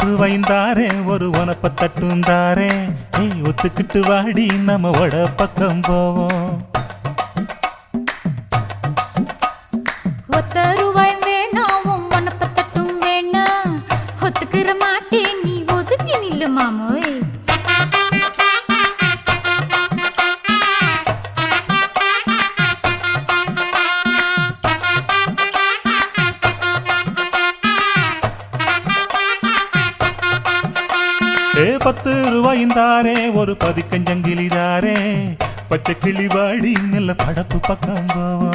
ரூபாய்ந்தாரே ஒரு உனப்ப தட்டுந்தாரே ஒத்துக்கிட்டு வாடி நம்ம வட பக்கம் போவோம். ஒத்த ரூபாய் வேணாம் உனப்ப தட்டும் வேணா ஒத்துக்கிற மாட்டே நீ ஒதுங்கி நில்லு மாமோய். 10 ரூபாய்ந்தாரே ஒரு பதிக்கஞ்சங்கிலிதாரே பச்சை கிளி வாடி நல்ல படப்பு பக்கம் போவோம்.